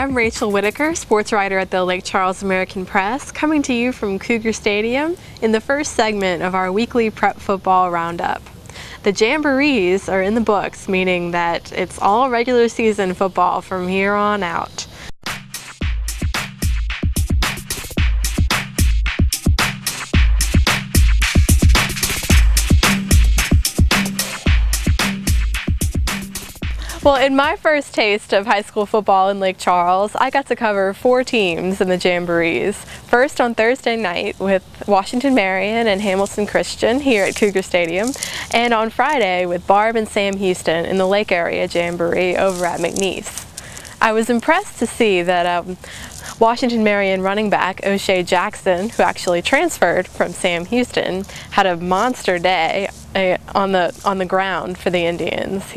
I'm Rachel Whitaker, sports writer at the Lake Charles American Press, coming to you from Cougar Stadium in the first segment of our weekly prep football roundup. The Jamborees are in the books, meaning that it's all regular season football from here on out. Well, in my first taste of high school football in Lake Charles, I got to cover 4 teams in the Jamborees. First on Thursday night with Washington Marion and Hamilton Christian here at Cougar Stadium, and on Friday with Barb and Sam Houston in the Lake Area Jamboree over at McNeese. I was impressed to see that Washington Marion running back O'Shea Jackson, who actually transferred from Sam Houston, had a monster day on the ground for the Indians.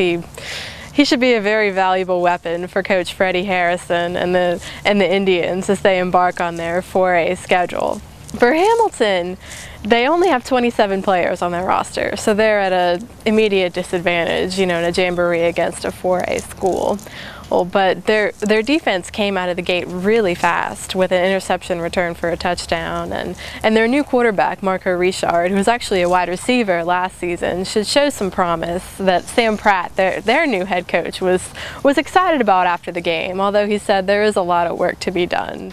He should be a very valuable weapon for Coach Freddie Harrison and the Indians as they embark on their 4A schedule. For Hamilton, they only have 27 players on their roster, so they're at an immediate disadvantage, in a jamboree against a 4A school. Well, but their defense came out of the gate really fast with an interception return for a touchdown, and their new quarterback, Marco Richard, who was actually a wide receiver last season, should show some promise that Sam Pratt, their new head coach, was excited about after the game, although he said there is a lot of work to be done.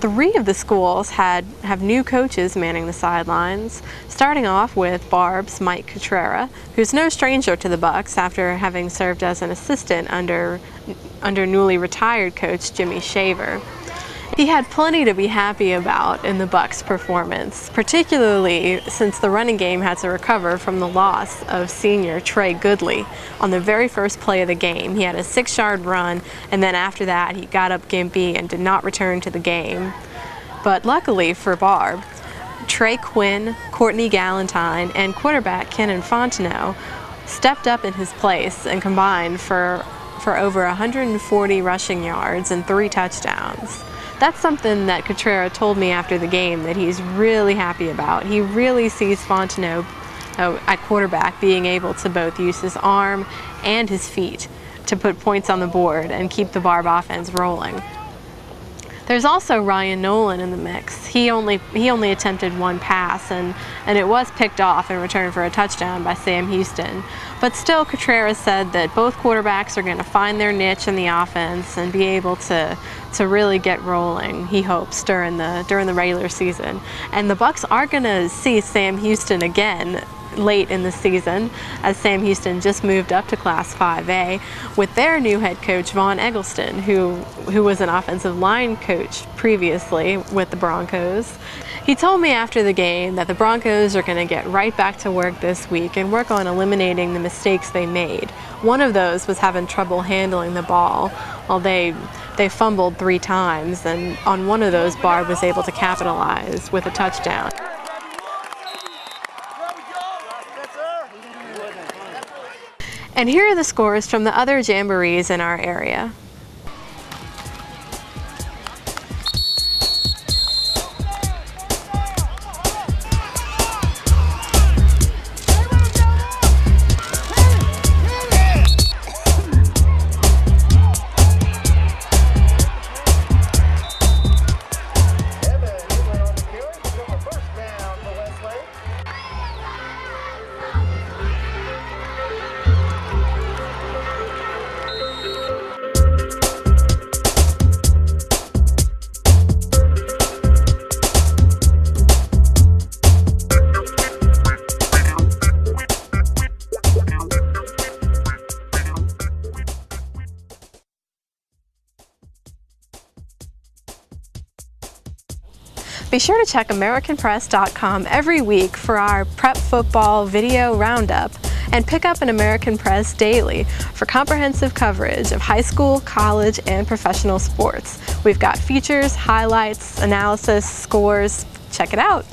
3 of the schools have new coaches manning the sidelines, starting off with Barb's Mike Cutrera, who's no stranger to the Bucks after having served as an assistant under newly retired coach Jimmy Shaver. He had plenty to be happy about in the Bucks' performance, particularly since the running game had to recover from the loss of senior Trey Goodley on the very first play of the game. He had a 6-yard run, and then after that he got up gimpy and did not return to the game. But luckily for Barb, Trey Quinn, Courtney Galentine, and quarterback Kenan Fontenot stepped up in his place and combined for over 140 rushing yards and 3 touchdowns. That's something that Cutrera told me after the game that he's really happy about. He really sees Fontenot at quarterback being able to both use his arm and his feet to put points on the board and keep the Barb offense rolling. There's also Ryan Nolan in the mix. He only attempted 1 pass, and it was picked off in return for a touchdown by Sam Houston. But still, Cutrera said that both quarterbacks are going to find their niche in the offense and be able to really get rolling, he hopes, during the regular season. And the Bucks are going to see Sam Houston again late in the season, as Sam Houston just moved up to Class 5A with their new head coach Vaughn Eggleston, who was an offensive line coach previously with the Broncos. He told me after the game that the Broncos are going to get right back to work this week and work on eliminating the mistakes they made. One of those was having trouble handling the ball. Well, they fumbled 3 times, and on one of those, Barb was able to capitalize with a touchdown. And here are the scores from the other jamborees in our area. Be sure to check AmericanPress.com every week for our prep football video roundup, and pick up an American Press daily for comprehensive coverage of high school, college, and professional sports. We've got features, highlights, analysis, scores. Check it out.